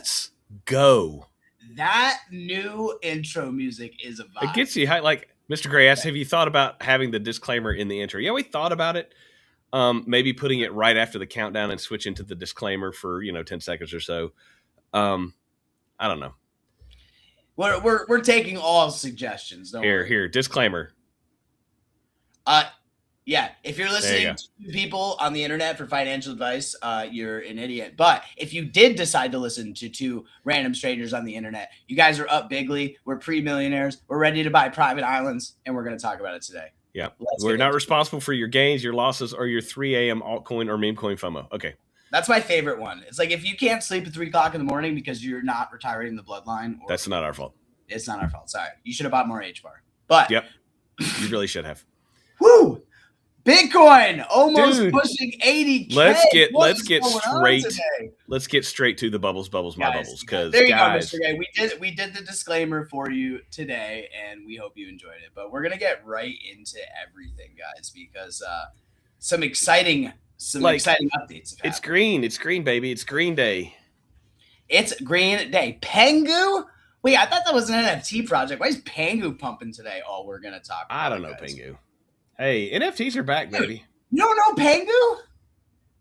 Let's go. That new intro music is a vibe. It gets you high. Like Mr. Gray asked, have you thought about having the disclaimer in the intro? Yeah, we thought about it. Maybe putting it right after the countdown and switching to the disclaimer for 10 seconds or so. I don't know. We're taking all suggestions. Here, disclaimer. Yeah, if you're listening to people on the internet for financial advice, you're an idiot. But if you did decide to listen to two random strangers on the internet, you guys are up bigly. We're pre-millionaires. We're ready to buy private islands, and we're going to talk about it today. Yeah, we're not responsible for your gains, your losses, or your 3 a.m. altcoin or meme coin FOMO. Okay. That's my favorite one. It's like if you can't sleep at 3 o'clock in the morning because you're not retiring the bloodline. That's not our fault. It's not our fault. Sorry. You should have bought more H-bar. But yep, you really should have. Woo! Bitcoin almost pushing 80K. Let's get straight to the bubbles, my bubbles. Because there you go, Mr. Gay. We did the disclaimer for you today, and we hope you enjoyed it. But we're gonna get right into everything, guys, because some exciting updates. It's green, baby. It's green day. It's green day. Pengu. Wait, I thought that was an NFT project. Why is Pengu pumping today? Oh, we're gonna talk about I don't know, guys. Pengu. Hey, NFTs are back, baby. You don't know Pengu?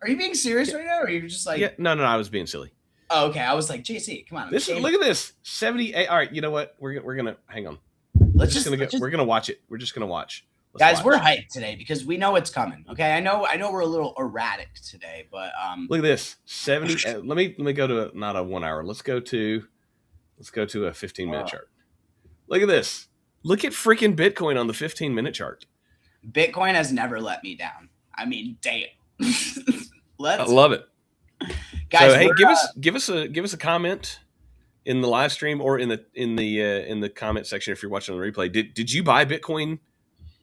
Are you being serious right now, or are you just like? Yeah, no, I was being silly. Oh, okay. I was like, JC, come on. Look at this, 78. All right, you know what? We're gonna hang on. We're gonna watch it. We're just gonna watch. We're hyped today because we know it's coming. Okay, I know we're a little erratic today, but look at this, 70. let me go to not a 1 hour. Let's go to a 15-minute chart. Look at this. Look at freaking Bitcoin on the 15-minute chart. Bitcoin has never let me down. I mean, damn. I love it, guys. So hey, give us a comment in the live stream or in the comment section if you're watching on the replay. Did you buy Bitcoin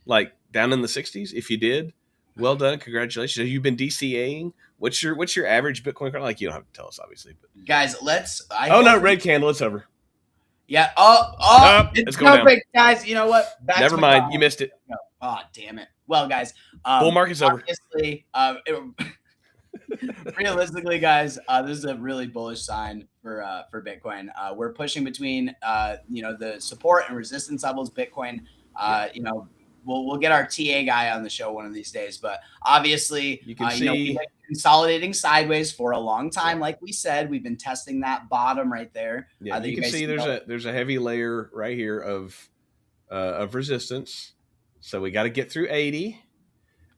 like down in the 60s? If you did, well done, congratulations. Have you been DCAing? What's your average Bitcoin? Like, you don't have to tell us, obviously. But guys, red candle. It's over. Yeah. It's going down. Guys. You know what? Never mind. You missed it. No. Oh, damn it. Well, guys, bull market's over. Realistically, guys, this is a really bullish sign for Bitcoin. We're pushing between the support and resistance levels. Bitcoin, we'll get our TA guy on the show one of these days, but obviously you can see we've been consolidating sideways for a long time. Like we said, we've been testing that bottom right there. Yeah, you can see there's a heavy layer right here of resistance. So we got to get through 80.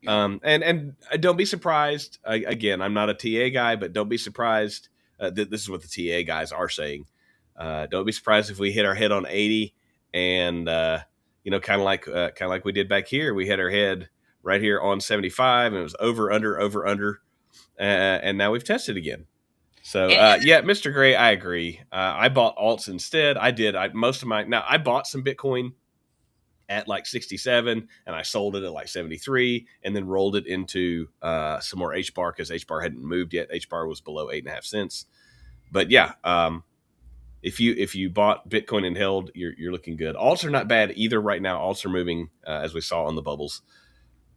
And don't be surprised. Again, I'm not a TA guy, but don't be surprised. This is what the TA guys are saying. Don't be surprised if we hit our head on 80 and, kind of like we did back here. We hit our head right here on 75 and it was over, under. And now we've tested again. So, Mr. Gray, I agree. I bought alts instead. I bought some Bitcoin at like 67 and I sold it at like 73 and then rolled it into some more H-bar because H-bar hadn't moved yet. H-bar was below 8.5 cents. But yeah, if you bought Bitcoin and held, you're looking good. Alts are not bad either right now. Alts are moving as we saw on the bubbles.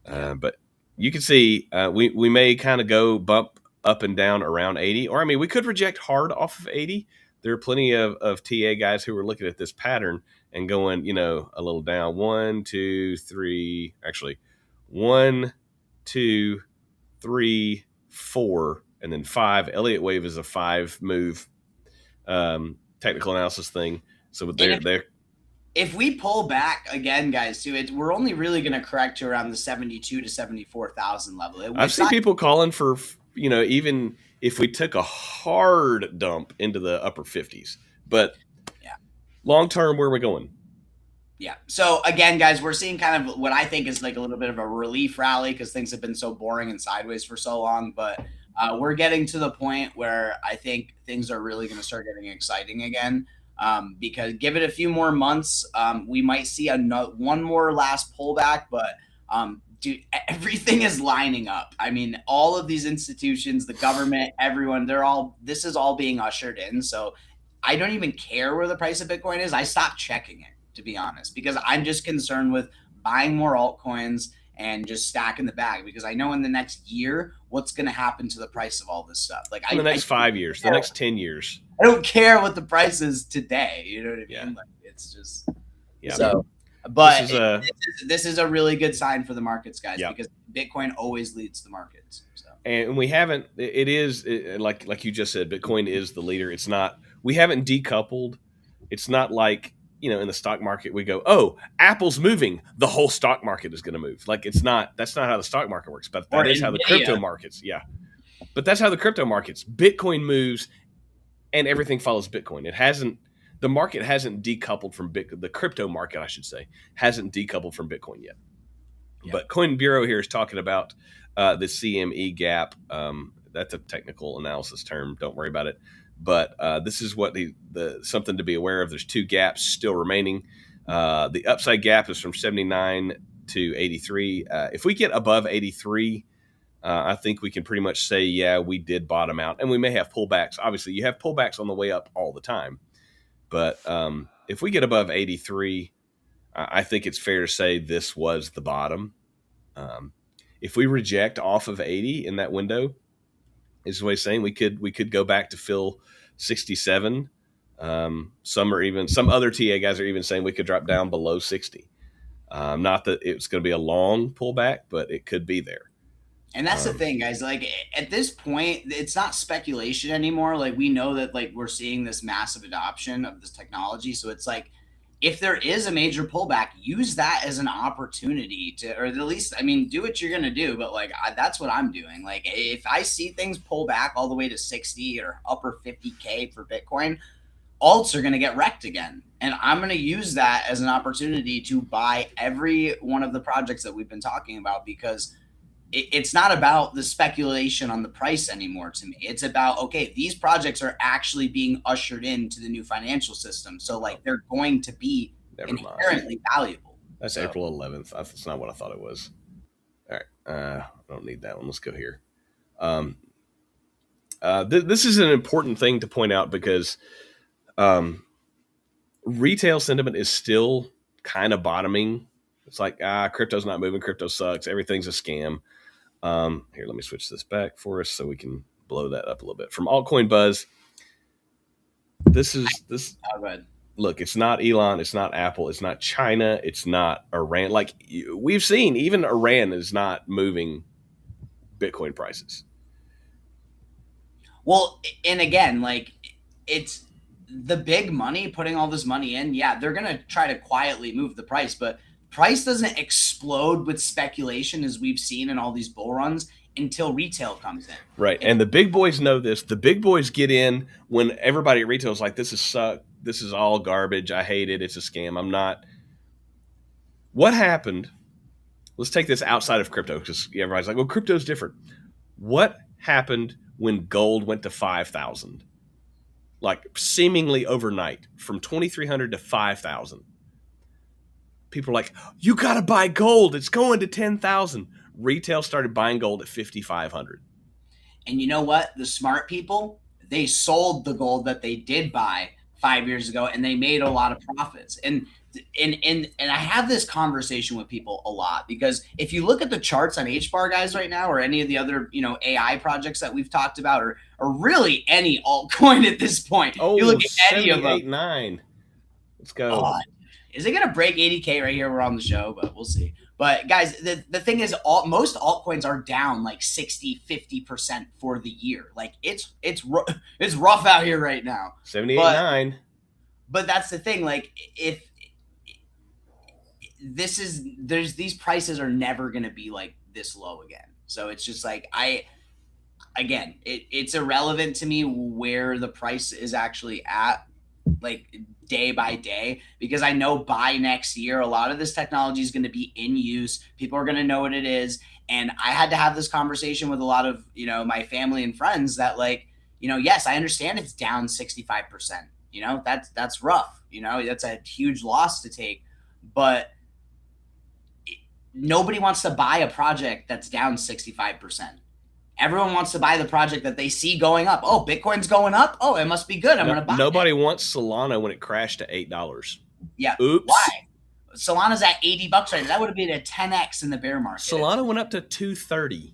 But you can see we may kind of go bump up and down around 80, or we could reject hard off of 80. There are plenty of TA guys who are looking at this pattern and going, a little down. 1, 2, 3, actually 1, 2, 3, 4, and then 5. Elliott wave is a 5 move technical analysis thing. So they're if we pull back again, guys, we're only really going to correct to around the 72 to 74,000 level. I've seen people calling for, even if we took a hard dump into the upper 50s, but long term, where are we going? Yeah. So again, guys, we're seeing kind of what I think is like a little bit of a relief rally because things have been so boring and sideways for so long. But we're getting to the point where I think things are really going to start getting exciting again. Because give it a few more months, we might see one more last pullback. But dude, everything is lining up. All of these institutions, the government, everyone, this is all being ushered in. So I don't even care where the price of Bitcoin is. I stopped checking it, to be honest, because I'm just concerned with buying more altcoins and just stack in the bag, because I know in the next year what's going to happen to the price of all this stuff. Like in the next 5 years, the next 10 years. I don't care what the price is today. You know what I mean? Yeah. Like, it's just so. But this is a really good sign for the markets, guys, because Bitcoin always leads the markets. So. And we haven't. It is like you just said. Bitcoin is the leader. It's not. We haven't decoupled. It's not like, in the stock market we go, oh, Apple's moving, the whole stock market is going to move. Like, it's not. That's not how the stock market works. But that is how the crypto markets. Yeah. But that's how the crypto markets. Bitcoin moves, and everything follows Bitcoin. It hasn't. The market hasn't decoupled from Bitcoin. The crypto market, I should say, hasn't decoupled from Bitcoin yet. Yeah. But Coin Bureau here is talking about the CME gap. That's a technical analysis term. Don't worry about it. But this is what something to be aware of. There's two gaps still remaining. The upside gap is from 79 to 83. If we get above 83, I think we can pretty much say, yeah, we did bottom out. And we may have pullbacks. Obviously, you have pullbacks on the way up all the time. But if we get above 83, I think it's fair to say this was the bottom. If we reject off of 80 in that window, is what he's saying, we could go back to fill 67. Some other TA guys are even saying we could drop down below 60. Not that it's going to be a long pullback, but it could be there. And that's the thing, guys. Like, at this point, it's not speculation anymore. Like, we know that, like, we're seeing this massive adoption of this technology. So it's like, if there is a major pullback, use that as an opportunity to, or at least, I mean, do what you're going to do. But like, that's what I'm doing. Like, if I see things pull back all the way to 60 or upper 50K for Bitcoin, alts are going to get wrecked again. And I'm going to use that as an opportunity to buy every one of the projects that we've been talking about, because it's not about the speculation on the price anymore to me. It's about, okay, these projects are actually being ushered into the new financial system. So like, they're going to be inherently valuable. That's April 11th. That's not what I thought it was. All right. I don't need that one. Let's go here. This is an important thing to point out, because retail sentiment is still kind of bottoming. It's like, crypto's not moving. Crypto sucks. Everything's a scam. Here, let me switch this back for us so we can blow that up a little bit. From Altcoin Buzz, this. Look, it's not Elon, it's not Apple, it's not China, it's not Iran. Like, we've seen, even Iran is not moving Bitcoin prices. Well, and again, like, it's the big money putting all this money in. Yeah, they're going to try to quietly move the price, but price doesn't explode with speculation as we've seen in all these bull runs until retail comes in. Right. And the big boys know this. The big boys get in when everybody at retail is like, this is suck. This is all garbage. I hate it. It's a scam. I'm not. What happened? Let's take this outside of crypto, because everybody's like, well, crypto's different. What happened when gold went to 5,000? Like, seemingly overnight, from 2,300 to 5,000. People are like, you got to buy gold. It's going to 10,000. Retail started buying gold at 5,500. And you know what? The smart people, they sold the gold that they did buy 5 years ago, and they made a lot of profits. And I have this conversation with people a lot, because if you look at the charts on HBAR, guys, right now, or any of the other, AI projects that we've talked about, or really any altcoin at this point, you look at any of them. 9. Let's go. Is it going to break 80K right here? We're on the show, but we'll see. But guys, the thing is, most altcoins are down like 60, 50% for the year. Like, it's rough out here right now. 78.9. But that's the thing. Like, if these prices are never going to be like this low again. So it's just like, it's irrelevant to me where the price is actually at, like, day by day, because I know by next year, a lot of this technology is going to be in use. People are going to know what it is. And I had to have this conversation with a lot of, my family and friends that, like, yes, I understand it's down 65%. That's rough. That's a huge loss to take, but nobody wants to buy a project that's down 65%. Everyone wants to buy the project that they see going up. Oh, Bitcoin's going up. Oh, it must be good. I'm going to buy it. Nobody wants Solana when it crashed to $8. Yeah. Oops. Why? Solana's at $80 right now. That would have been a 10x in the bear market. Solana went up to $230.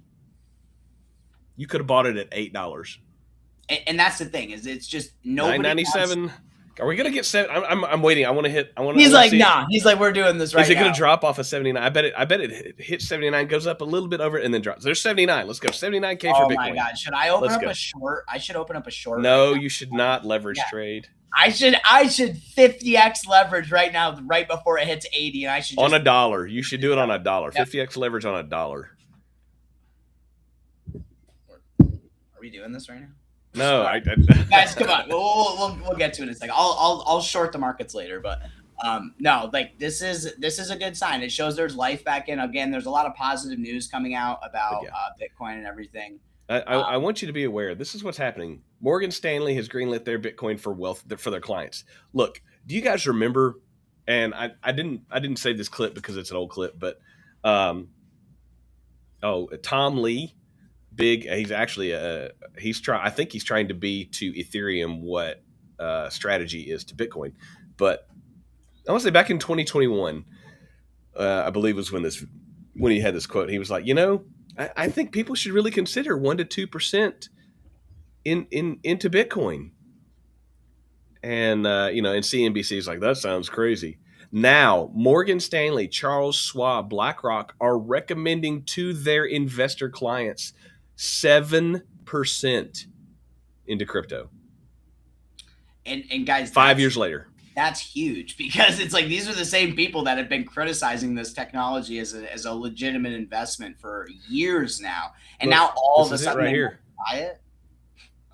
You could have bought it at $8. And that's the thing, is it's just nobody. $9.97. Are we gonna get set? I'm waiting. I want to hit. He's like, nah. He's like, we're doing this right now. Is it gonna drop off of 79? I bet it hits 79, goes up a little bit over it, and then drops. There's 79. Let's go. 79K for Bitcoin. Oh my God! Should I open up a short? I should open up a short. No, you should not leverage trade. I should 50x leverage right now, right before it hits 80, and I should on $1. You should do it on $1. 50x leverage on $1. Are we doing this right now? No, guys, come on. We'll get to it in a second. I'll short the markets later, but no, like this is a good sign. It shows there's life back in. Again, there's a lot of positive news coming out about Bitcoin and everything. I want you to be aware. This is what's happening. Morgan Stanley has greenlit their Bitcoin for wealth for their clients. Look, do you guys remember? And I didn't say this clip because it's an old clip, but Tom Lee. Big. He's actually I think he's trying to be to Ethereum what strategy is to Bitcoin. But I want to say back in 2021, I believe was when he had this quote. He was like, I think people should really consider 1% to 2% into Bitcoin. And and CNBC is like, that sounds crazy. Now, Morgan Stanley, Charles Schwab, BlackRock are recommending to their investor clients 7% into crypto. And guys, 5 years later. That's huge, because it's like these are the same people that have been criticizing this technology as a legitimate investment for years now. And now all of a sudden they buy it.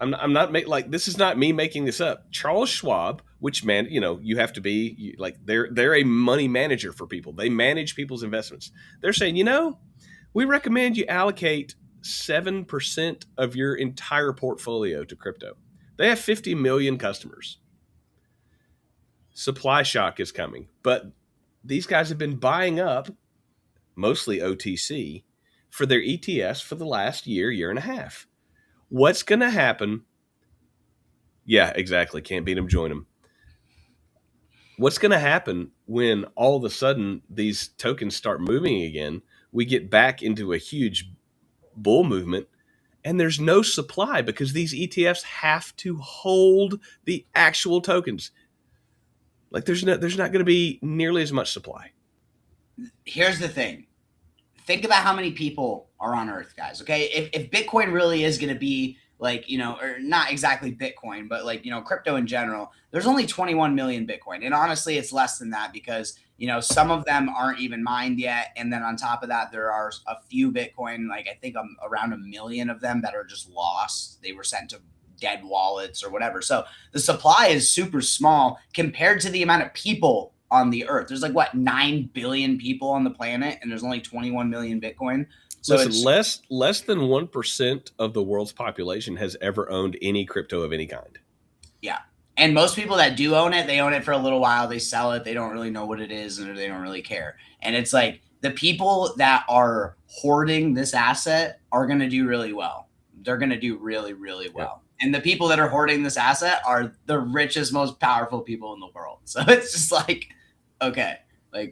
I'm not this is not me making this up. Charles Schwab, which you have to be they're a money manager for people. They manage people's investments. They're saying, we recommend you allocate 7% of your entire portfolio to crypto. They have 50 million customers. Supply shock is coming, but these guys have been buying up, mostly OTC, for their ETFs for the last year and a half. What's going to happen? Yeah, exactly. Can't beat them, join them. What's going to happen when all of a sudden these tokens start moving again? We get back into a huge bull movement, and there's no supply because these ETFs have to hold the actual tokens. There's not going to be nearly as much supply. Here's the thing. Think about how many people are on Earth, guys. Okay. If Bitcoin really is going to be or not exactly Bitcoin, but crypto in general, there's only 21 million Bitcoin. And honestly, it's less than that because, some of them aren't even mined yet. And then on top of that, there are a few Bitcoin, I think around 1 million of them that are just lost. They were sent to dead wallets or whatever. So the supply is super small compared to the amount of people on the Earth. There's 9 billion people on the planet, and there's only 21 million Bitcoin. So listen, less than 1% of the world's population has ever owned any crypto of any kind. Yeah. And most people that do own it, they own it for a little while. They sell it. They don't really know what it is, and they don't really care. And it's the people that are hoarding this asset are going to do really well. They're going to do really, really well. Yeah. And the people that are hoarding this asset are the richest, most powerful people in the world. So it's just okay,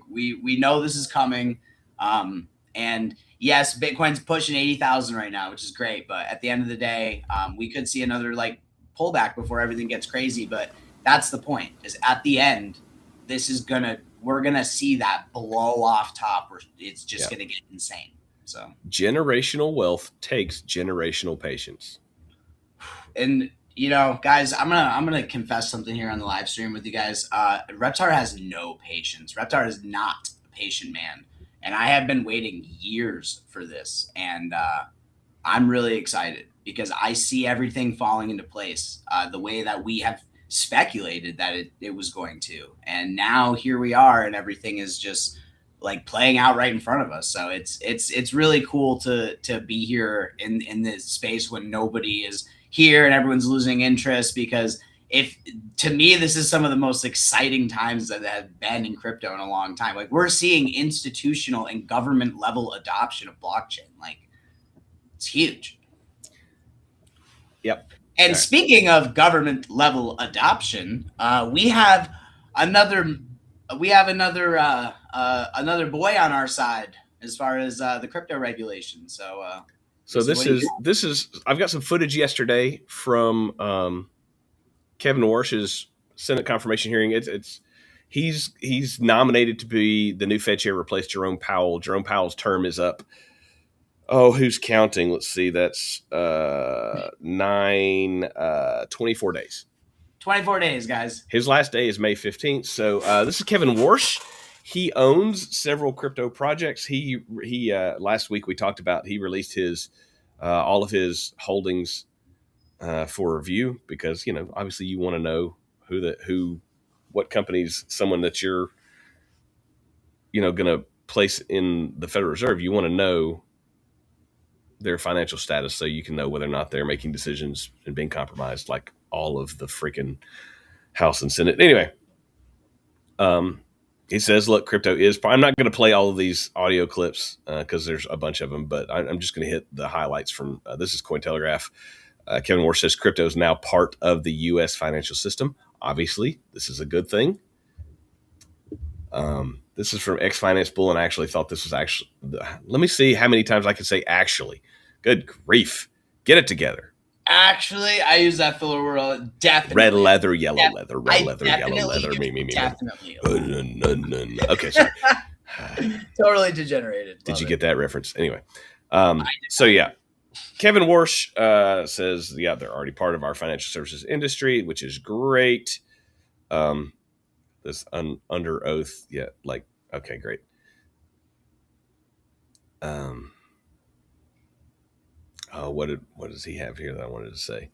we know this is coming. And yes, Bitcoin's pushing 80,000 right now, which is great. But at the end of the day, we could see another pullback before everything gets crazy. But that's the point, is at the end, we're going to see that blow off top where it's just going to get insane. So generational wealth takes generational patience. And guys, I'm gonna confess something here on the live stream with you guys. Reptar has no patience. Reptar is not a patient man, and I have been waiting years for this. And I'm really excited because I see everything falling into place the way that we have speculated that it was going to. And now here we are, and everything is just playing out right in front of us. So it's really cool to be here in this space when nobody is here and everyone's losing interest, because to me, this is some of the most exciting times that have been in crypto in a long time. We're seeing institutional and government level adoption of blockchain. It's huge. Yep. And speaking of government level adoption, we have another another boy on our side as far as the crypto regulation. So this is I've got some footage yesterday from Kevin Warsh's Senate confirmation hearing. He's nominated to be the new Fed chair, replace Jerome Powell. Jerome Powell's term is up. Oh, who's counting? Let's see. That's 24 days. 24 days, guys. His last day is May 15th. So this is Kevin Warsh. He owns several crypto projects. He last week we talked about, he released his all of his holdings for review, because, you know, obviously you want to know what companies, someone that you're, you know, going to place in the Federal Reserve, you want to know their financial status so you can know whether or not they're making decisions and being compromised like all of the freaking House and Senate. Anyway, he says, look, crypto is, I'm not going to play all of these audio clips because there's a bunch of them, but I'm just going to hit the highlights from, this is Cointelegraph. Kevin Warsh says crypto is now part of the U.S. financial system. Obviously, this is a good thing. This is from X-Finance Bull, and I actually thought this was actually, let me see how many times I can say actually. Good grief. Get it together. Actually, I use that filler word. Definitely. Red leather, yellow leather, red leather, yellow leather. Definitely. Okay, sorry. Totally degenerated. Did you get that reference? Anyway. So yeah. Kevin Warsh says, yeah, they're already part of our financial services industry, which is great. This under oath, yeah, like, okay, great. What does he have here that I wanted to say?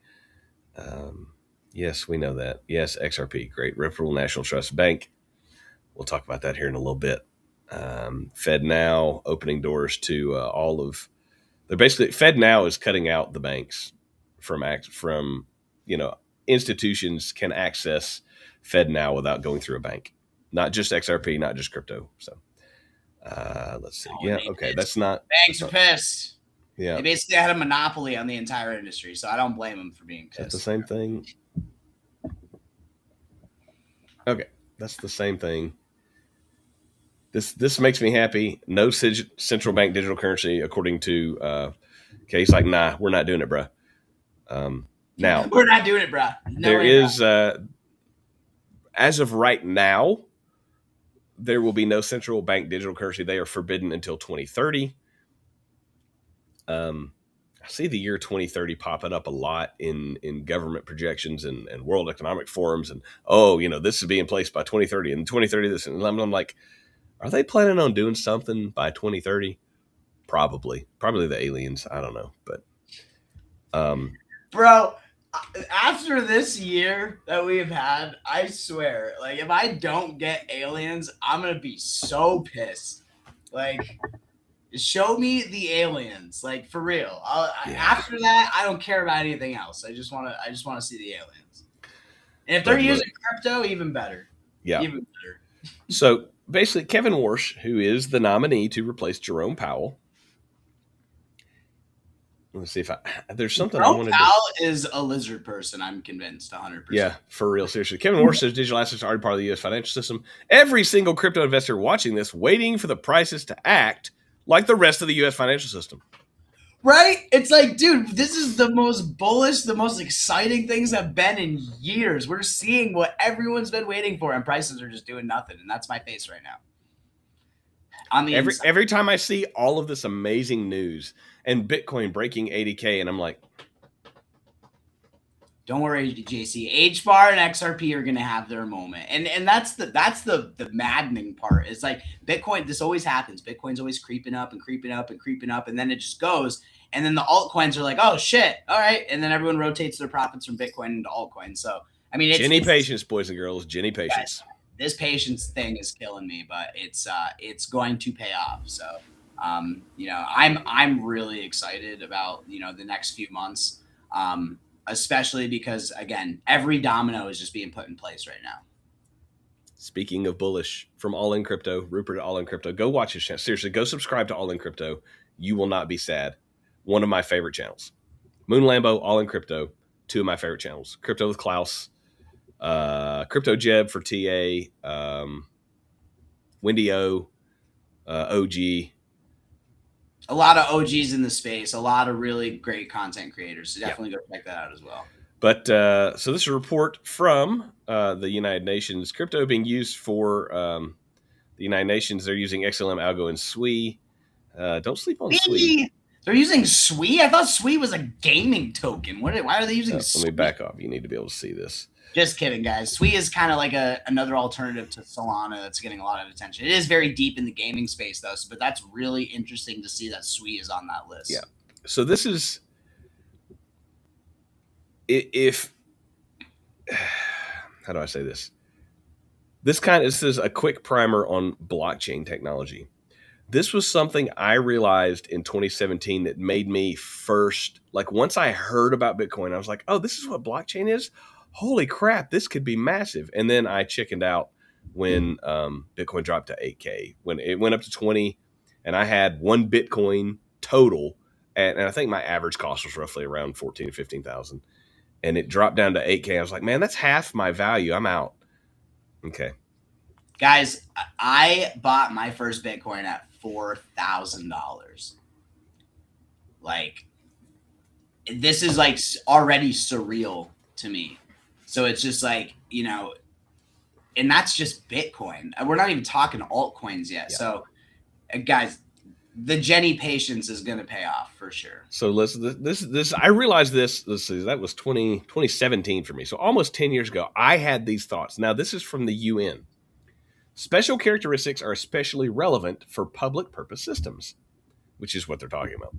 Yes, we know that. Yes, XRP, great. Reputable National Trust Bank. We'll talk about that here in a little bit. FedNow opening doors to all of. They're basically, FedNow is cutting out the banks from you know, institutions can access FedNow without going through a bank. Not just XRP, not just crypto. So let's see. Yeah, okay, that's not. Banks are pissed. Yeah, they basically had a monopoly on the entire industry, so I don't blame them for being pissed. That's the same thing. Okay, that's the same thing. This makes me happy. No central bank digital currency, according to okay. He's like, nah, we're not doing it, bro. Now we're not doing it, bro. No, there is as of right now, there will be no central bank digital currency. They are forbidden until 2030. I see the year 2030 popping up a lot in government projections and World Economic Forums, and you know, this is being placed by 2030 and 2030 this, and I'm like, are they planning on doing something by 2030? Probably the aliens. I don't know, but bro, after this year that we've had, I swear, like, if I don't get aliens, I'm gonna be so pissed. Like, show me the aliens, like, for real. After that, I don't care about anything else. I just want to see the aliens. And if they're using crypto, even better. Yeah, even better. So basically, Kevin Warsh, who is the nominee to replace Jerome Powell. Let's see if there's something Jerome I wanted Powell is a lizard person. I'm convinced 100%. Yeah, for real, seriously. Kevin Warsh says digital assets are already part of the U.S. financial system. Every single crypto investor watching this, waiting for the prices to act like the rest of the U.S. financial system. Right? It's like, dude, this is the most bullish, the most exciting things have been in years. We're seeing what everyone's been waiting for, and prices are just doing nothing. And that's my face right now. On the every time I see all of this amazing news and Bitcoin breaking 80K, and I'm like, don't worry, JC. HBAR and XRP are going to have their moment. And that's the maddening part. It's like Bitcoin, this always happens. Bitcoin's always creeping up and creeping up and creeping up, and then it just goes. And then the altcoins are like, oh, shit. All right. And then everyone rotates their profits from Bitcoin into altcoins. So, I mean, it's patience, boys and girls. Jenny patience. Guys, this patience thing is killing me, but it's going to pay off. So, you know, I'm really excited about, you know, the next few months. Especially because, again, every domino is just being put in place right now. Speaking of bullish, from All In Crypto, Rupert at All In Crypto, go watch his channel. Seriously, go subscribe to All In Crypto. You will not be sad. One of my favorite channels. Moon Lambo, All In Crypto, two of my favorite channels. Crypto with Klaus, Crypto Jeb for TA, Wendy O, OG. A lot of OGs in the space, a lot of really great content creators. So definitely go check that out as well. But so this is a report from the United Nations. Crypto being used for the United Nations. They're using XLM algo and SWI. Don't sleep on SWI. They're using SWI? I thought SWI was a gaming token. Why are they using SWI? Let me back off. You need to be able to see this. Just kidding, guys. SWI is kind of like another alternative to Solana that's getting a lot of attention. It is very deep in the gaming space, though, but that's really interesting to see that SWI is on that list. Yeah. So this is, if how do I say this? This is a quick primer on blockchain technology. This was something I realized in 2017 that made me first, like once I heard about Bitcoin, I was like, oh, this is what blockchain is? Holy crap, this could be massive. And then I chickened out when Bitcoin dropped to 8K, when it went up to 20, and I had one Bitcoin total. And I think my average cost was roughly around 14 to 15,000. And it dropped down to 8K. I was like, man, that's half my value. I'm out. Okay. Guys, I bought my first Bitcoin at $4,000. Like, this is like already surreal to me. So it's just like, you know, and that's just Bitcoin. We're not even talking altcoins yet. Yeah. So, guys, the Jenny patience is going to pay off for sure. So this I realized this. Let's see, that was 2017 for me. So almost 10 years ago, I had these thoughts. Now this is from the UN. Special characteristics are especially relevant for public purpose systems, which is what they're talking about.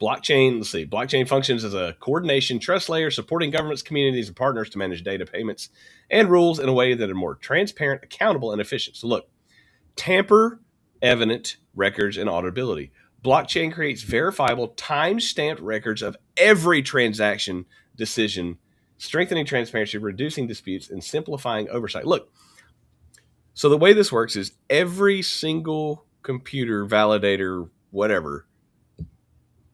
Blockchain, let's see, blockchain functions as a coordination trust layer supporting governments, communities, and partners to manage data, payments, and rules in a way that are more transparent, accountable, and efficient. So look, tamper evident records and auditability. Blockchain creates verifiable, time-stamped records of every transaction decision, strengthening transparency, reducing disputes, and simplifying oversight. Look, so the way this works is every single computer, validator, whatever,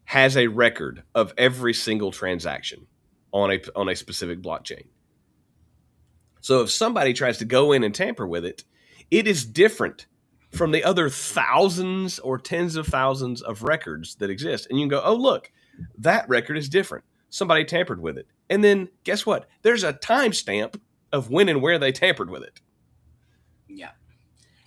has a record of every single transaction on a specific blockchain. So if somebody tries to go in and tamper with it, it is different from the other thousands or tens of thousands of records that exist. And you can go, oh, look, that record is different. Somebody tampered with it. And then guess what? There's a timestamp of when and where they tampered with it. Yeah.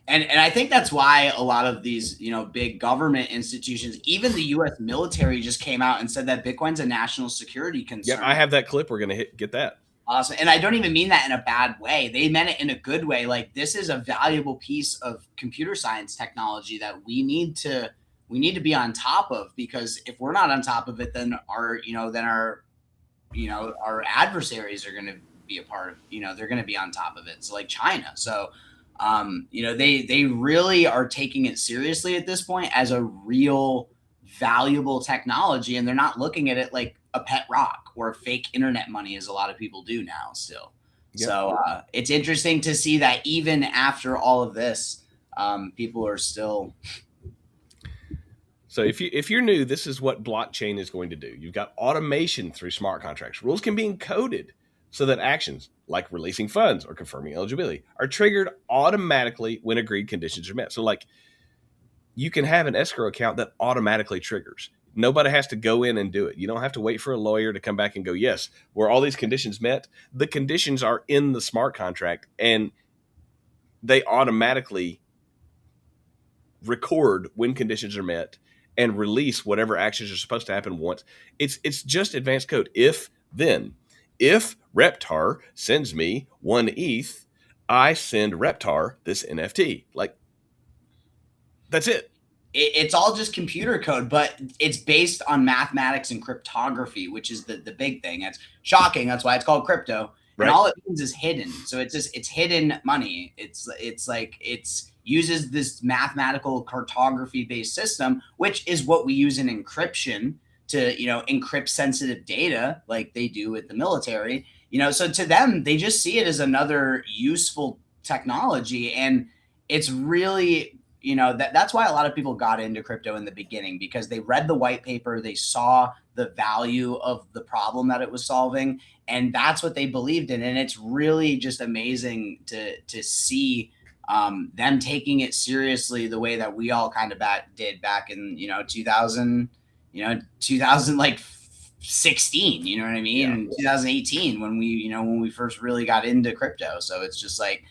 And I think that's why a lot of these, you know, big government institutions, even the U.S. military just came out and said that Bitcoin's a national security concern. Yeah, I have that clip. We're going to get that. Awesome. And I don't even mean that in a bad way. They meant it in a good way. Like, this is a valuable piece of computer science technology that we need to be on top of, because if we're not on top of it, then our adversaries are going to be a part of, you know, they're going to be on top of it. So like China. So, you know, they really are taking it seriously at this point as a real valuable technology. And they're not looking at it like a pet rock or fake internet money, as a lot of people do now still. Yep. So it's interesting to see that even after all of this, people are still. So if you're new, this is what blockchain is going to do. You've got automation through smart contracts. Rules can be encoded so that actions like releasing funds or confirming eligibility are triggered automatically when agreed conditions are met. So like, you can have an escrow account that automatically triggers. Nobody has to go in and do it. You don't have to wait for a lawyer to come back and go, yes, were all these conditions met? The conditions are in the smart contract, and they automatically record when conditions are met and release whatever actions are supposed to happen once. It's just advanced code. If Reptar sends me 1 ETH, I send Reptar this NFT. Like, that's it. It's all just computer code, but it's based on mathematics and cryptography, which is the big thing. It's shocking. That's why it's called crypto. Right. And all it means is hidden. So it's hidden money. It's uses this mathematical cartography based system, which is what we use in encryption to, you know, encrypt sensitive data like they do with the military. You know, so to them, they just see it as another useful technology. And it's really, you know, that's why a lot of people got into crypto in the beginning, because they read the white paper, they saw the value of the problem that it was solving, and that's what they believed in. And it's really just amazing to see them taking it seriously the way that we all kind of did back in 2000, 2016, you know what I mean? Yeah. 2018 when we first really got into crypto. So it's just like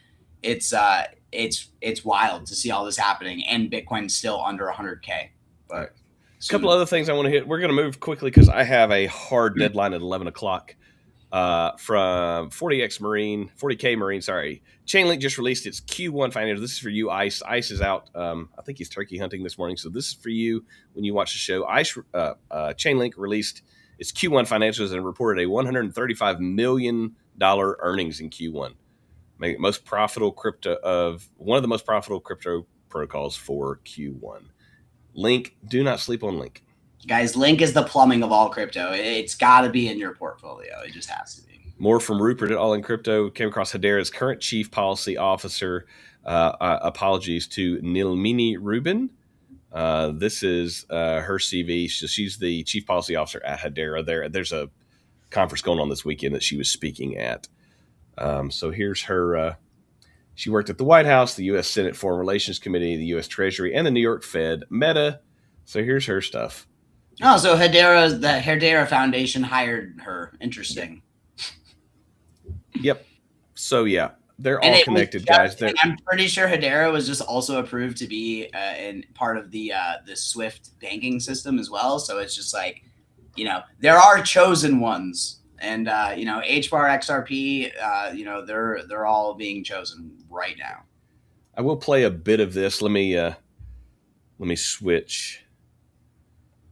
it's wild to see all this happening, and Bitcoin's still under 100K. But a couple other things I want to hit. We're going to move quickly because I have a hard deadline at 11 o'clock. From 40K Marine, sorry. Chainlink just released its Q1 financials. This is for you, Ice. Ice is out. I think he's turkey hunting this morning, so this is for you when you watch the show. Chainlink released its Q1 financials and reported a $135 million earnings in Q1. One of the most profitable crypto protocols for Q1. Link, do not sleep on Link. Guys, Link is the plumbing of all crypto. It's got to be in your portfolio. It just has to be. More from Rupert at All In Crypto. Came across Hedera's current chief policy officer. Apologies to Nilmini Rubin. This is her CV. She's the chief policy officer at Hedera. There's a conference going on this weekend that she was speaking at. So here's her. She worked at the White House, the U.S. Senate Foreign Relations Committee, the U.S. Treasury, and the New York Fed. Meta. So here's her stuff. Oh, so the Hedera Foundation hired her. Interesting. Yep. So yeah, they're all connected, guys. I'm pretty sure Hedera was just also approved to be in part of the SWIFT banking system as well. So it's just like, there are chosen ones, and HBAR, XRP, they're all being chosen right now. I will play a bit of this. Let me switch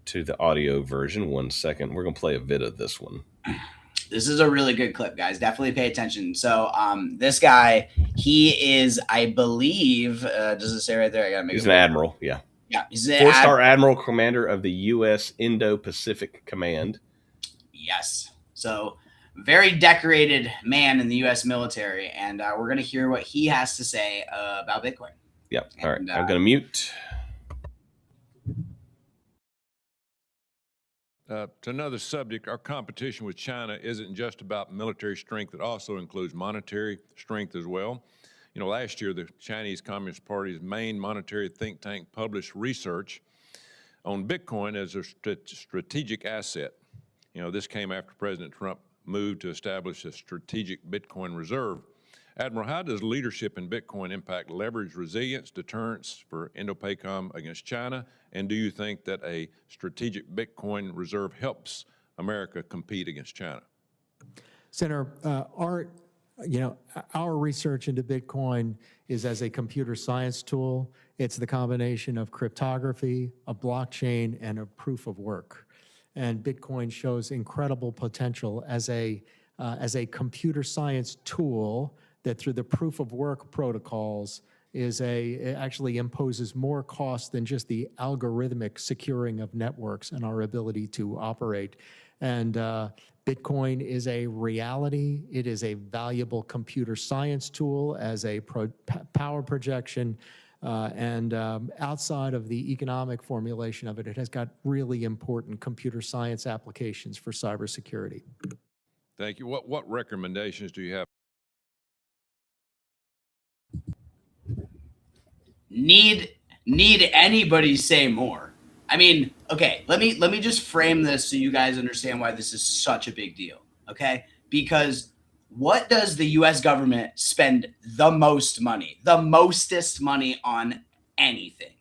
to the audio version. 1 second. We're going to play a bit of this one. This is a really good clip, guys. Definitely pay attention. So this guy, he is, I believe, does it say right there? I got to make He's an admiral. Yeah. Yeah. He's an 4-star admiral, commander of the U.S. Indo-Pacific Command. Yes. So very decorated man in the U.S. military. And we're going to hear what he has to say about Bitcoin. Yep. All right. I'm going to mute. To another subject, our competition with China isn't just about military strength. It also includes monetary strength as well. Last year, the Chinese Communist Party's main monetary think tank published research on Bitcoin as a strategic asset. This came after President Trump moved to establish a strategic Bitcoin reserve. Admiral, how does leadership in Bitcoin impact leverage resilience, deterrence for Indo-PACOM against China? And do you think that a strategic Bitcoin reserve helps America compete against China? Senator, our research into Bitcoin is as a computer science tool. It's the combination of cryptography, a blockchain, and a proof of work. And Bitcoin shows incredible potential as a computer science tool that through the proof of work protocols it actually imposes more cost than just the algorithmic securing of networks and our ability to operate. And Bitcoin is a reality. It is a valuable computer science tool as a power projection. And outside of the economic formulation of it, it has got really important computer science applications for cybersecurity. Thank you. What recommendations do you have? Need anybody say more? I mean, okay, let me just frame this so you guys understand why this is such a big deal, okay? Because what does the U.S. government spend the most money, the mostest money on anything?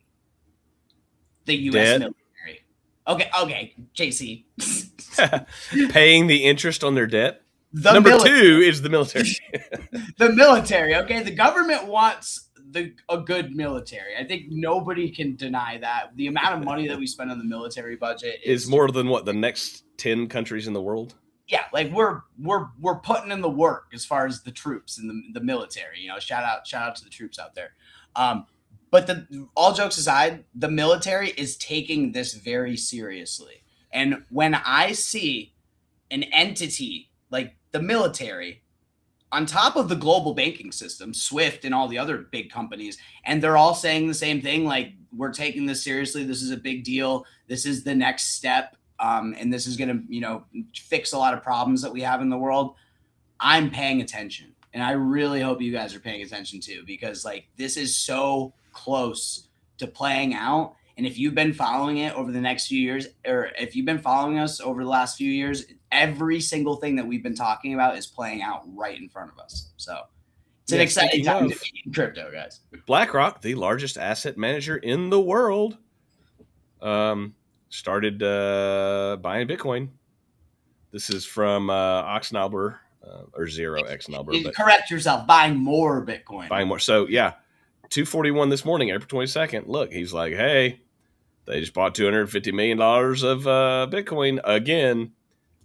The U.S. military. Okay, JC. Paying the interest on their debt? Number two is the military. The military, okay? The government wants a good military. I think nobody can deny that. The amount of money that we spend on the military budget is more than what, the next 10 countries in the world? Yeah, like we're putting in the work as far as the troops and the military. Shout out to the troops out there. But all jokes aside, the military is taking this very seriously. And when I see an entity like the military on top of the global banking system, SWIFT and all the other big companies, and they're all saying the same thing, like, we're taking this seriously. This is a big deal. This is the next step. And this is going to, fix a lot of problems that we have in the world. I'm paying attention. And I really hope you guys are paying attention too, because like this is so close to playing out. And if you've been following it over the next few years, or if you've been following us over the last few years, every single thing that we've been talking about is playing out right in front of us. So it's an exciting time to be in crypto, guys. BlackRock, the largest asset manager in the world, started buying Bitcoin. This is from Oxnabler, or 0xNabler. Correct yourself. Buying more Bitcoin. Buying more. So, yeah, 241 this morning, April 22nd. Look, he's like, hey, they just bought $250 million of Bitcoin again.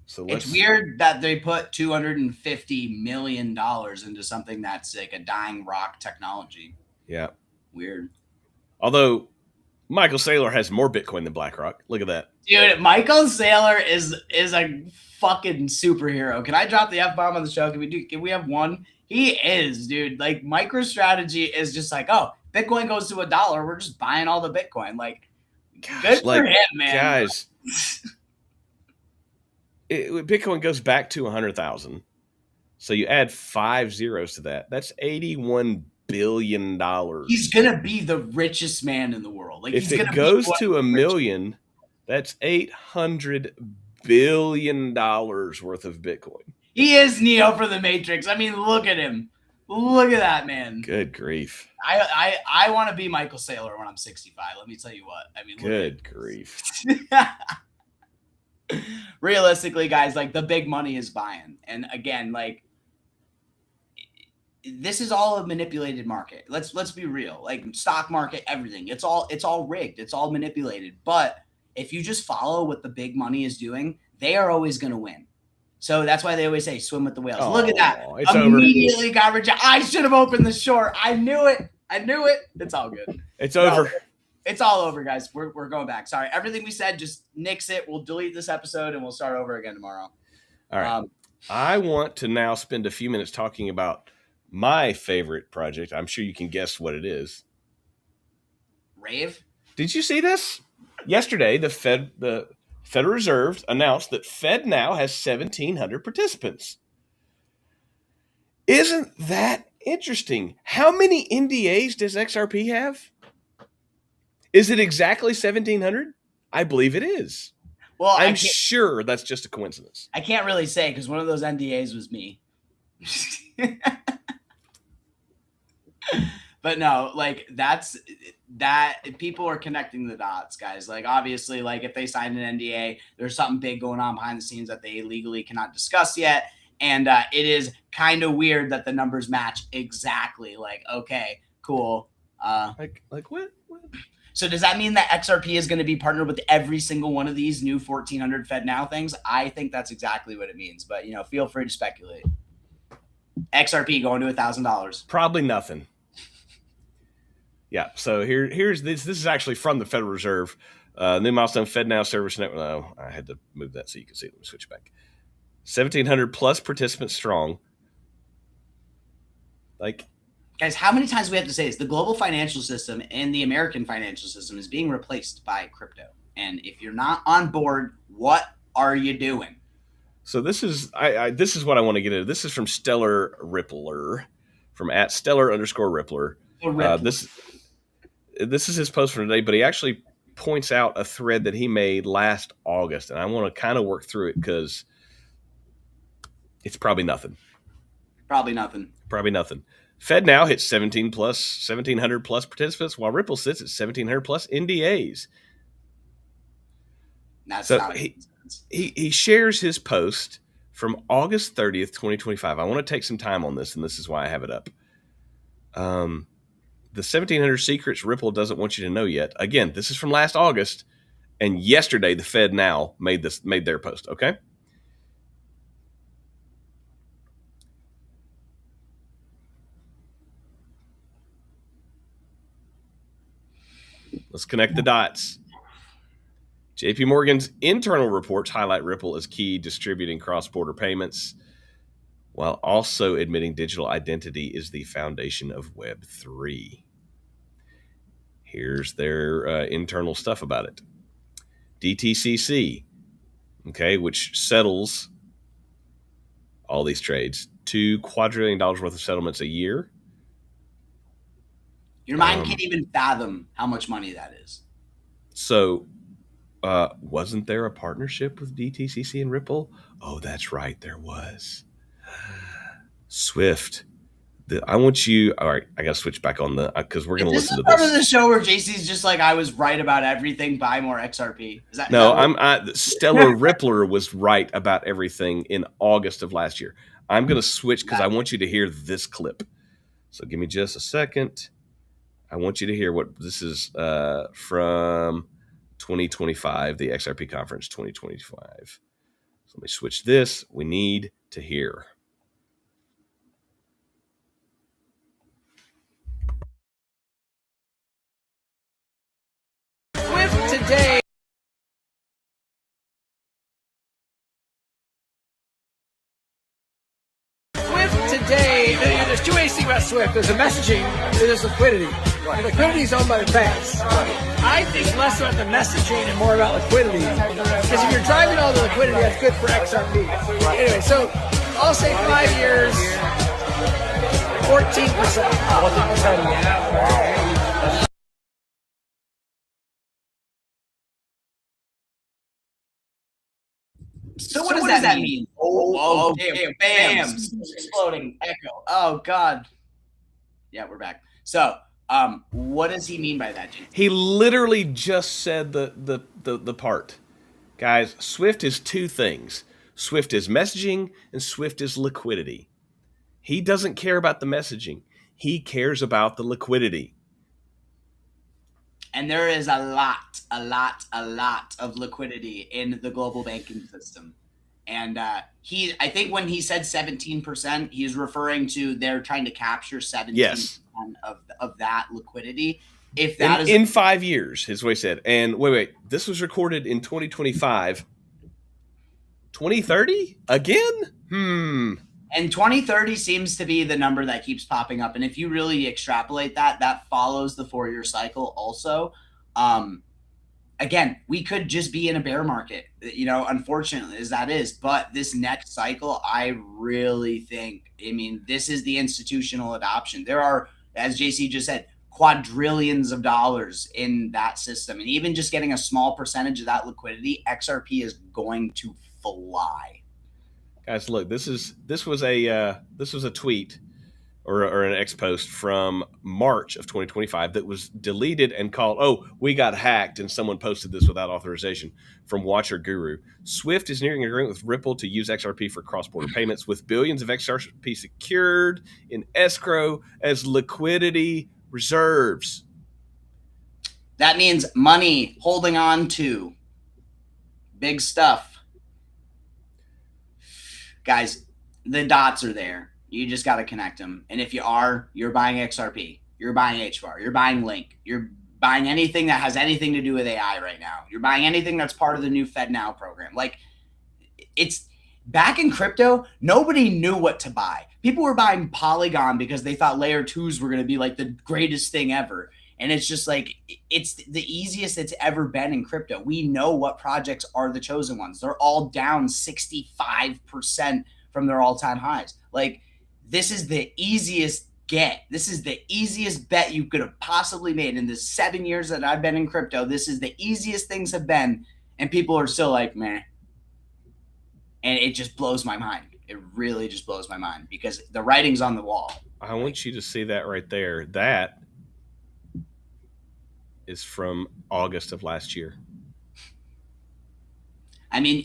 So it's weird that they put $250 million into something that's like a dying rock technology. Yeah. Weird. Although Michael Saylor has more Bitcoin than BlackRock. Look at that. Dude, Michael Saylor is a fucking superhero. Can I drop the F-bomb on the show? Can we have one? He is, dude. Like, MicroStrategy is just like, oh, Bitcoin goes to $1. We're just buying all the Bitcoin. Like, good for him, man. Guys, Bitcoin goes back to 100,000. So you add 5 zeros to that. That's $81 billion. He's going to be the richest man in the world. Like, if it goes to $1 million, that's $800 billion worth of Bitcoin. He is Neo for the Matrix. I mean, look at him. Look at that, man. Good grief. I want to be Michael Saylor when I'm 65. Let me tell you what. I mean, good grief. Realistically, guys, like the big money is buying. And again, like this is all a manipulated market. Let's be real. Like stock market, everything. It's all rigged. It's all manipulated. But if you just follow what the big money is doing, they are always going to win. So that's why they always say swim with the whales. Look at that. Immediately got rejected. I should have opened the short. I knew it. It's all good. It's over. It's all over, guys. We're going back. Sorry. Everything we said, just nix it. We'll delete this episode and we'll start over again tomorrow. All right. I want to now spend a few minutes talking about my favorite project. I'm sure you can guess what it is. Rave? Did you see this? Yesterday, the Federal Reserve announced that FedNow has 1,700 participants. Isn't that interesting? How many NDAs does XRP have? Is it exactly 1,700? I believe it is. Well, I'm sure that's just a coincidence. I can't really say because one of those NDAs was me. But no, like that people are connecting the dots, guys. Like obviously, like if they signed an NDA, there's something big going on behind the scenes that they legally cannot discuss yet. And it is kind of weird that the numbers match exactly. Like, okay, cool. Like what? So does that mean that XRP is going to be partnered with every single one of these new 1,400 FedNow things? I think that's exactly what it means. But, you know, feel free to speculate. XRP going to $1,000. Probably nothing. Yeah. So here's this. This is actually from the Federal Reserve. New milestone FedNow service network. No, I had to move that so you can see it. Let me switch back. 1,700 plus participants strong. Like, guys, how many times do we have to say this? The global financial system and the American financial system is being replaced by crypto. And if you're not on board, what are you doing? So this is this is what I want to get into. This is from Stellar Rippler, from @Stellar_Rippler. This is his post from today, but he actually points out a thread that he made last August, and I want to kind of work through it because it's probably nothing. Probably nothing. FedNow hits 1,700 plus participants, while Ripple sits at 1,700 plus NDAs. That's so not he shares his post from August 30th, 2025. I want to take some time on this, and this is why I have it up. The 1,700 secrets Ripple doesn't want you to know yet. Again, this is from last August, and yesterday the FedNow made their post. Okay. Let's connect the dots. JP Morgan's internal reports highlight Ripple as key distributing cross-border payments, while also admitting digital identity is the foundation of Web3. Here's their internal stuff about it. DTCC, okay, which settles all these trades, to quadrillion worth of settlements a year. Your mind can't even fathom how much money that is. So wasn't there a partnership with DTCC and Ripple? Oh, that's right, there was. Swift. I want you. All right, I got to switch back on the because we're going to listen to this. This is part of the show where JC's just like, I was right about everything. Buy more XRP. Is that no? Stellar Rippler was right about everything in August of last year. I'm going to switch because I want you to hear this clip. So give me just a second. I want you to hear what this is from 2025, the XRP conference 2025. So let me switch this. We need to hear. Today, there's two ways to think about Swift. There's a messaging, and there's liquidity. Right. Liquidity is owned by the banks. Right. I think less about the messaging and more about liquidity. Because if you're driving all the liquidity, that's good for XRP. Right. Anyway, so I'll say 5 years, 14%. 14%, yeah. So what does that mean? Oh, damn, bam, exploding echo. Oh God. Yeah, we're back. So, what does he mean by that, Jay? He literally just said the part. Guys, Swift is two things. Swift is messaging and Swift is liquidity. He doesn't care about the messaging. He cares about the liquidity. And there is a lot of liquidity in the global banking system. And I think when he said 17%, he's referring to they're trying to capture 17% of that liquidity. If that in 5 years, is what he said. And wait, this was recorded in 2025. 2030 again? And 2030 seems to be the number that keeps popping up. And if you really extrapolate that, that follows the 4-year cycle also. Again, we could just be in a bear market, unfortunately, as that is. But this next cycle, I really think, this is the institutional adoption. There are, as JC just said, quadrillions of dollars in that system. And even just getting a small percentage of that liquidity, XRP is going to fly. Guys, look, this was a tweet or an X post from March of 2025 that was deleted and called, "Oh, we got hacked," and someone posted this without authorization from Watcher Guru. Swift is nearing an agreement with Ripple to use XRP for cross-border payments, with billions of XRP secured in escrow as liquidity reserves. That means money holding on to. Big stuff. Guys, the dots are there. You just got to connect them. And if you are, you're buying XRP. You're buying HBAR. You're buying Link. You're buying anything that has anything to do with AI right now. You're buying anything that's part of the new FedNow program. Like, it's back in crypto, nobody knew what to buy. People were buying Polygon because they thought layer 2s were going to be like the greatest thing ever. And it's just like, it's the easiest it's ever been in crypto. We know what projects are the chosen ones. They're all down 65% from their all-time highs. Like, this is the easiest get. This is the easiest bet you could have possibly made in the 7 years that I've been in crypto. This is the easiest things have been. And people are still like, meh. And it just blows my mind. It really just blows my mind because the writing's on the wall. I want you to see that right there. That is from August of last year.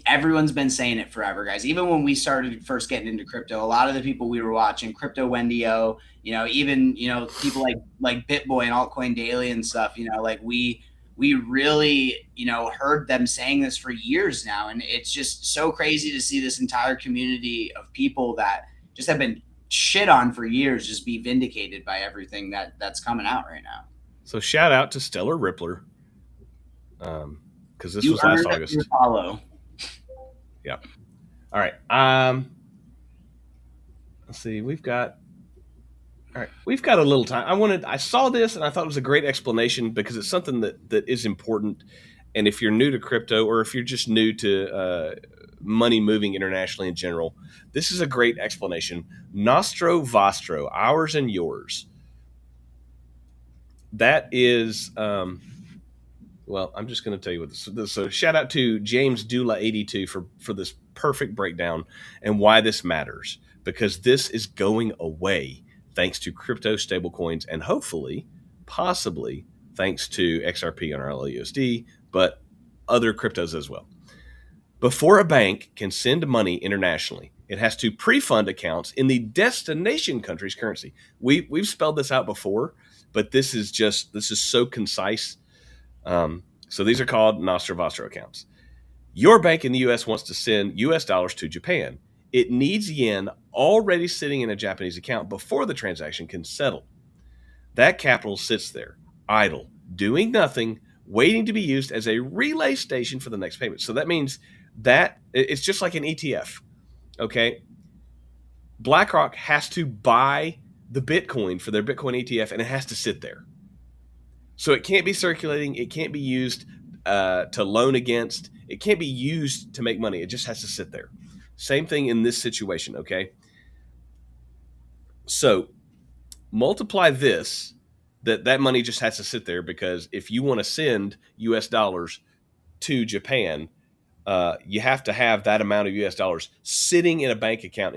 Everyone's been saying it forever, guys. Even when we started first getting into crypto, a lot of the people we were watching, Crypto Wendy-O, even, people like BitBoy and Altcoin Daily and stuff, we really, heard them saying this for years now. And it's just so crazy to see this entire community of people that just have been shit on for years just be vindicated by everything that's coming out right now. So shout out to Stellar Rippler. Because this was last August. Follow. Yeah. All right. Let's see. We've got a little time. I saw this and I thought it was a great explanation because it's something that is important. And if you're new to crypto or if you're just new to money moving internationally in general, this is a great explanation. Nostro vostro, ours and yours. That is, well, I'm just going to tell you what this is. So shout out to James Dula 82 for this perfect breakdown and why this matters, because this is going away thanks to crypto stablecoins and hopefully, possibly, thanks to XRP and RLUSD, but other cryptos as well. Before a bank can send money internationally, it has to pre-fund accounts in the destination country's currency. We've spelled this out before, but this is so concise. So these are called Nostro Vostro accounts. Your bank in the U.S. wants to send U.S. dollars to Japan. It needs yen already sitting in a Japanese account before the transaction can settle. That capital sits there, idle, doing nothing, waiting to be used as a relay station for the next payment. So that means that it's just like an ETF, okay? BlackRock has to buy the Bitcoin for their Bitcoin ETF, and it has to sit there. So it can't be circulating. It can't be used to loan against. It can't be used to make money. It just has to sit there. Same thing in this situation, okay? So multiply this, that money just has to sit there, because if you want to send US dollars to Japan, you have to have that amount of US dollars sitting in a bank account.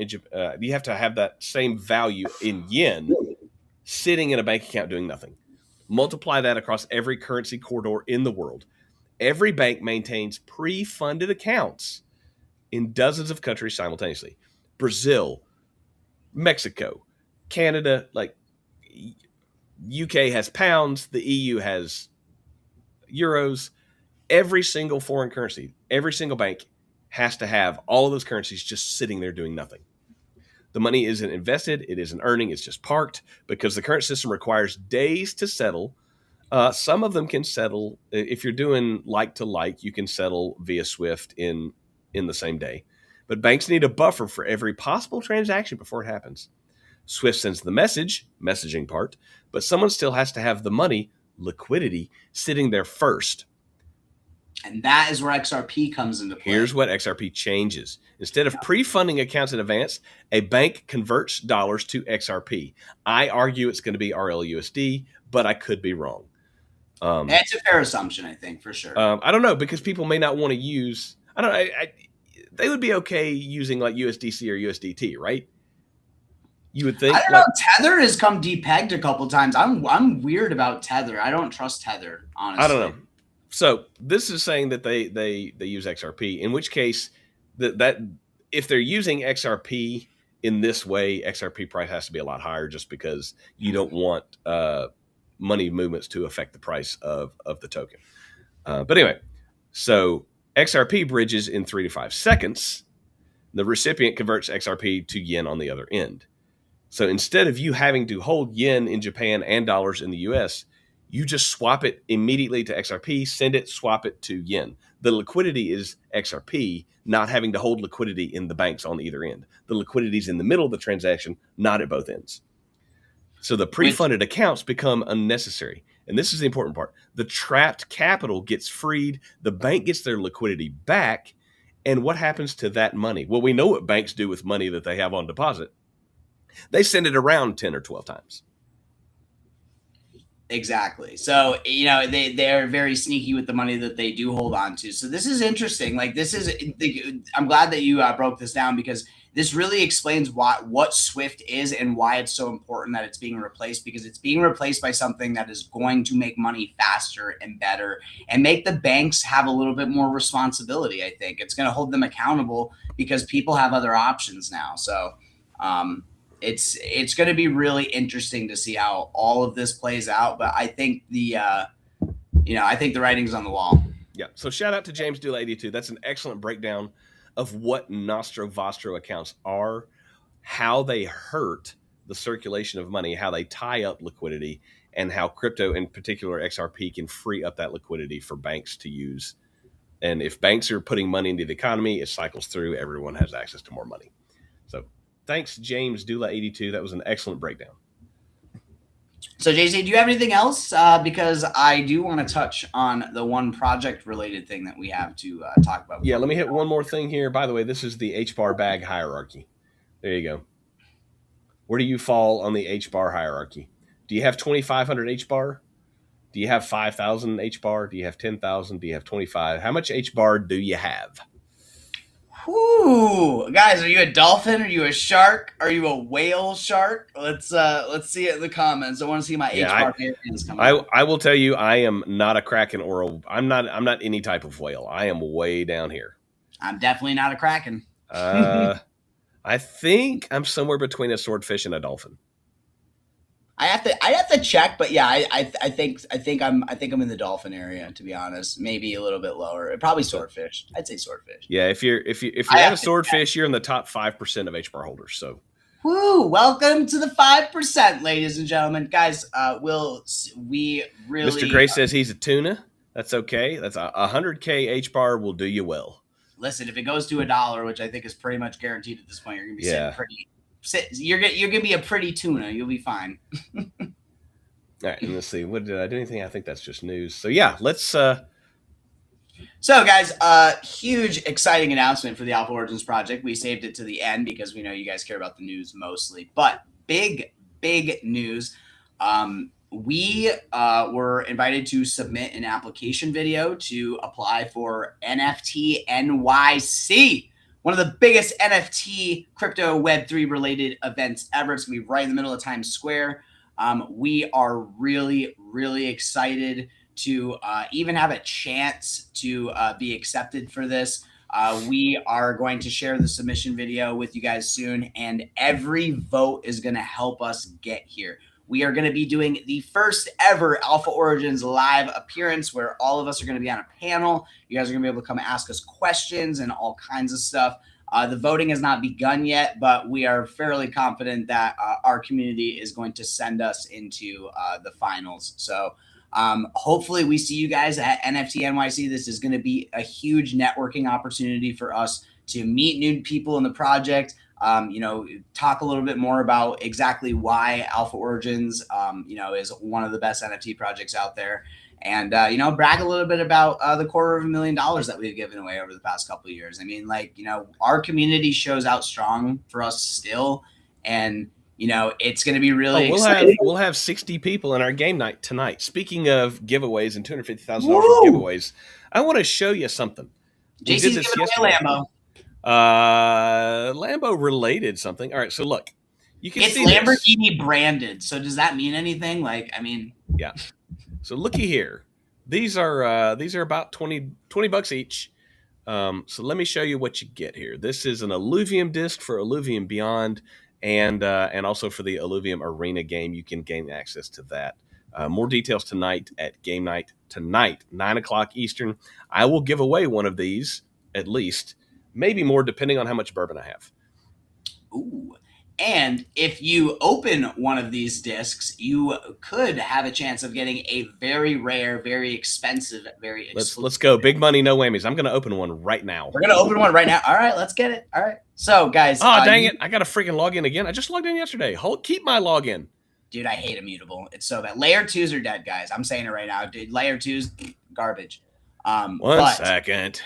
You have to have that same value in yen sitting in a bank account doing nothing. Multiply that across every currency corridor in the world. Every bank maintains pre-funded accounts in dozens of countries simultaneously. Brazil, Mexico, Canada, like UK has pounds, the EU has euros. Every single foreign currency, every single bank has to have all of those currencies just sitting there doing nothing. The money isn't invested. It isn't earning. It's just parked, because the current system requires days to settle. Some of them can settle. If you're doing like to like, you can settle via SWIFT in the same day. But banks need a buffer for every possible transaction before it happens. SWIFT sends the messaging part, but someone still has to have the money, liquidity, sitting there first. And that is where XRP comes into play. Here's what XRP changes. Instead of pre-funding accounts in advance, a bank converts dollars to XRP. I argue it's going to be RLUSD, but I could be wrong. That's a fair assumption, I think, for sure. I don't know, because people may not want to use. I don't know. They would be okay using like USDC or USDT, right? You would think. I don't know. Tether has come depegged a couple times. I'm weird about Tether. I don't trust Tether, honestly. I don't know. So this is saying that they use XRP, in which case that if they're using XRP in this way, XRP price has to be a lot higher, just because you don't want money movements to affect the price of the token. But anyway, so XRP bridges in 3 to 5 seconds. The recipient converts XRP to yen on the other end. So instead of you having to hold yen in Japan and dollars in the US, you just swap it immediately to XRP, send it, swap it to yen. The liquidity is XRP, not having to hold liquidity in the banks on either end. The liquidity is in the middle of the transaction, not at both ends. So the pre-funded accounts become unnecessary. And this is the important part. The trapped capital gets freed. The bank gets their liquidity back. And what happens to that money? Well, we know what banks do with money that they have on deposit. They send it around 10 or 12 times. Exactly. So, they're very sneaky with the money that they do hold on to. So this is interesting. Like, I'm glad that you broke this down, because this really explains what SWIFT is and why it's so important that it's being replaced, because it's being replaced by something that is going to make money faster and better and make the banks have a little bit more responsibility. I think it's going to hold them accountable, because people have other options now. So, it's going to be really interesting to see how all of this plays out. But I think I think the writing's on the wall. Yeah. So shout out to James Dula 82. That's an excellent breakdown of what Nostro Vostro accounts are, how they hurt the circulation of money, how they tie up liquidity, and how crypto, in particular XRP, can free up that liquidity for banks to use. And if banks are putting money into the economy, it cycles through. Everyone has access to more money. So thanks, James Dula 82. That was an excellent breakdown. So, JC, do you have anything else? Because I do want to touch on the one project-related thing that we have to talk about. Yeah, let me hit one more thing here. By the way, this is the H-bar bag hierarchy. There you go. Where do you fall on the H-bar hierarchy? Do you have 2,500 H-bar? Do you have 5,000 H-bar? Do you have 10,000? Do you have 25? How much H-bar do you have? Whoo, guys, are you a dolphin? Are you a shark? Are you a whale shark? Let's see it in the comments. I want to see my H-bar hands come out. I will tell you, I am not a kraken or I'm not any type of whale. I am way down here. I'm definitely not a kraken. I think I'm somewhere between a swordfish and a dolphin. I have to check, but yeah, I think I'm in the dolphin area, to be honest. Maybe a little bit lower. Probably swordfish. I'd say swordfish. Yeah, if you have a swordfish, you're in the top 5% of H-bar holders. So, woo! Welcome to the 5%, ladies and gentlemen. Guys, we really. Mr. Gray says he's a tuna. That's okay. That's 100K H-bar will do you well. Listen, if it goes to $1, which I think is pretty much guaranteed at this point, you're gonna be sitting pretty. You're gonna be a pretty tuna. You'll be fine. All right, and let's see. What did I do? Anything? I think that's just news. So yeah, let's. So guys, huge exciting announcement for the Alpha Origins project. We saved it to the end because we know you guys care about the news mostly. But big news. We were invited to submit an application video to apply for NFT NYC. One of the biggest NFT crypto Web3 related events ever. It's going to be right in the middle of Times Square. We are really excited to even have a chance to be accepted for this. We are going to share the submission video with you guys soon, and every vote is going to help us get here. We are going to be doing the first ever Alpha Origins live appearance where all of us are going to be on a panel. You guys are going to be able to come ask us questions and all kinds of stuff. The voting has not begun yet, but we are fairly confident that our community is going to send us into the finals. So hopefully we see you guys at NFT NYC. This is going to be a huge networking opportunity for us to meet new people in the project. Talk a little bit more about exactly why Alpha Origins, is one of the best NFT projects out there. And, brag a little bit about the $250,000 that we've given away over the past couple of years. I mean, our community shows out strong for us still. And, it's going to be really exciting. We'll have 60 people in our game night tonight. Speaking of giveaways and $250,000 of giveaways, I want to show you something. JC's giving away Lambo. Lambo related something. All right, so look, you can see Lamborghini branded. So does that mean anything? Yeah. So looky here. These are about 20 bucks each. So let me show you what you get here. This is an Illuvium disc for Illuvium Beyond, and also for the Illuvium Arena game. You can gain access to that. More details tonight at game night tonight, 9:00 Eastern. I will give away one of these at least. Maybe more, depending on how much bourbon I have. Ooh. And if you open one of these discs, you could have a chance of getting a very rare, very expensive, very exclusive. Let's go. Big money, no whammies. I'm going to open one right now. We're going to open one right now. All right, let's get it. All right. So, guys. Oh, dang it. I got to freaking log in again. I just logged in yesterday. Keep my login. Dude, I hate Immutable. It's so bad. Layer 2s are dead, guys. I'm saying it right now. Dude, Layer 2s, garbage. One second.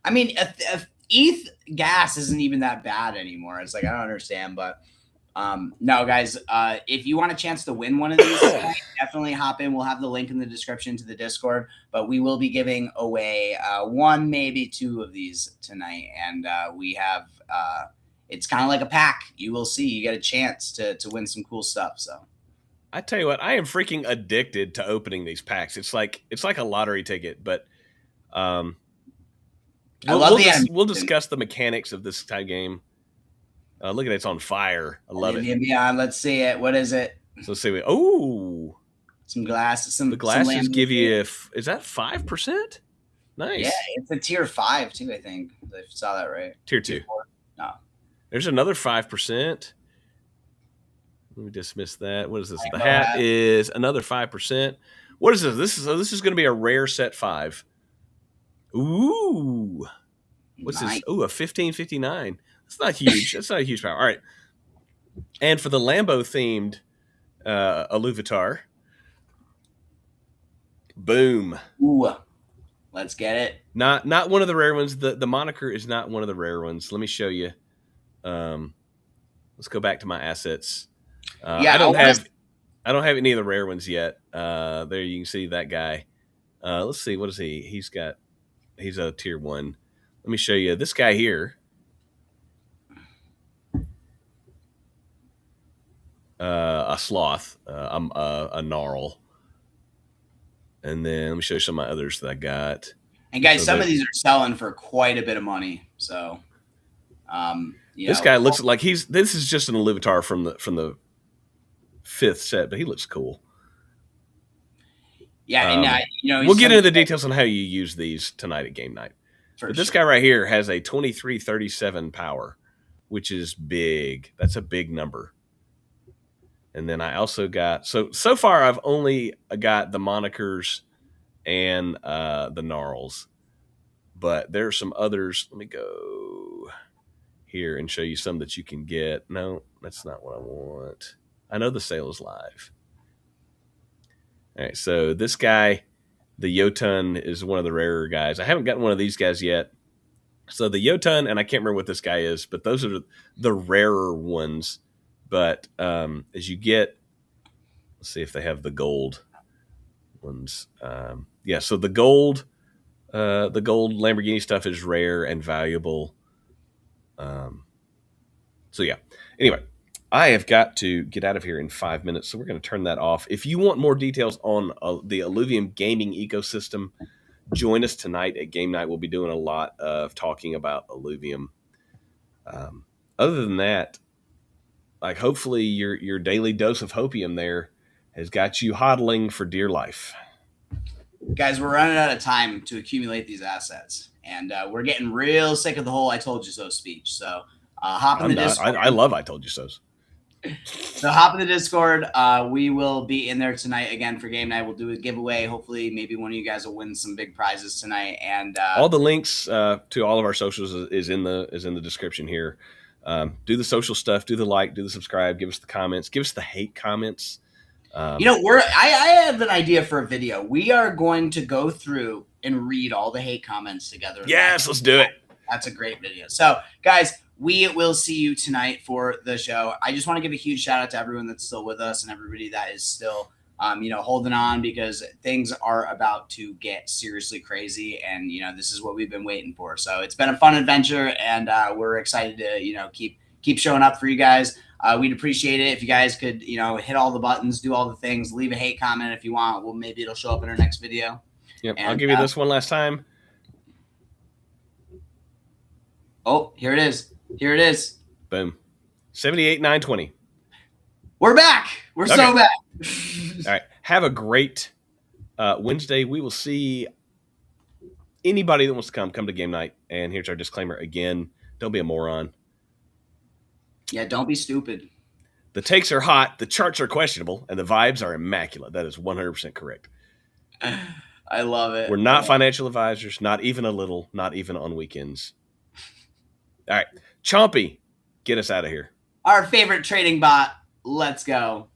I mean, if ETH gas isn't even that bad anymore. It's I don't understand, but no, guys, if you want a chance to win one of these, definitely hop in. We'll have the link in the description to the Discord, but we will be giving away one, maybe two of these tonight. And we have, it's kind of like a pack. You will see, you get a chance to win some cool stuff. So I tell you what, I am freaking addicted to opening these packs. It's like a lottery ticket, but we'll discuss the mechanics of this type game. Look at it, it's on fire. I love it. Beyond, let's see it. What is it? So let's see. Some glasses. The glasses give you. Is that 5%? Nice. Yeah, it's a tier 5 too. I think I saw that right. Tier 2. No. There's another 5%. Let me dismiss that. What is this? The hat is another 5%. What is this? This is going to be a rare set 5. Ooh. What's this? Ooh, a 1559. That's not huge. That's not a huge power. All right. And for the Lambo themed Iluvatar. Boom. Ooh, let's get it. Not one of the rare ones. The moniker is not one of the rare ones. Let me show you. Let's go back to my assets. Yeah, I don't have any of the rare ones yet. There you can see that guy. Let's see, what is he? He's a tier 1. Let me show you this guy here. A sloth, a gnarl. And then let me show you some of my others that I got. And guys, some of these are selling for quite a bit of money. So, this guy looks like this is just an Iluvatar from the 5th set, but he looks cool. Yeah, and we'll get into the details on how you use these tonight at game night. But this guy right here has a 2337 power, which is big. That's a big number. And then I also got so far I've only got the monikers and the gnarls, but there are some others. Let me go here and show you some that you can get. No, that's not what I want. I know the sale is live. All right, so this guy, the Jotun, is one of the rarer guys. I haven't gotten one of these guys yet. So the Jotun, and I can't remember what this guy is, but those are the rarer ones. But as you get, let's see if they have the gold ones. Yeah, so the gold Lamborghini stuff is rare and valuable. So yeah. Anyway, I have got to get out of here in 5 minutes, so we're going to turn that off. If you want more details on the Illuvium gaming ecosystem, join us tonight at game night. We'll be doing a lot of talking about Illuvium. Other than that, like hopefully your daily dose of hopium there has got you hodling for dear life. Guys, we're running out of time to accumulate these assets, and we're getting real sick of the whole "I told you so" speech. So hop in the Discord. I love "I told you so." So hop in the Discord. We will be in there tonight again for game night. We'll do a giveaway. Hopefully, maybe one of you guys will win some big prizes tonight. And all the links to all of our socials is in the description here. Do the social stuff. Do the like. Do the subscribe. Give us the comments. Give us the hate comments. I have an idea for a video. We are going to go through and read all the hate comments together. Yes, let's do it. That's a great video. So, guys, we will see you tonight for the show. I just want to give a huge shout out to everyone that's still with us and everybody that is still, holding on, because things are about to get seriously crazy. And, this is what we've been waiting for. So it's been a fun adventure, and we're excited to, keep showing up for you guys. We'd appreciate it if you guys could, hit all the buttons, do all the things, leave a hate comment if you want. Well, maybe it'll show up in our next video. Yep. And I'll give you this one last time. Oh, here it is. Here it is. Boom. 78,920. We're back. We're so back. All right. Have a great Wednesday. We will see anybody that wants to come to game night. And here's our disclaimer again. Don't be a moron. Yeah, don't be stupid. The takes are hot, the charts are questionable, and the vibes are immaculate. That is 100% correct. I love it. We're not financial advisors, not even a little, not even on weekends. All right. Chompy, get us out of here. Our favorite trading bot. Let's go.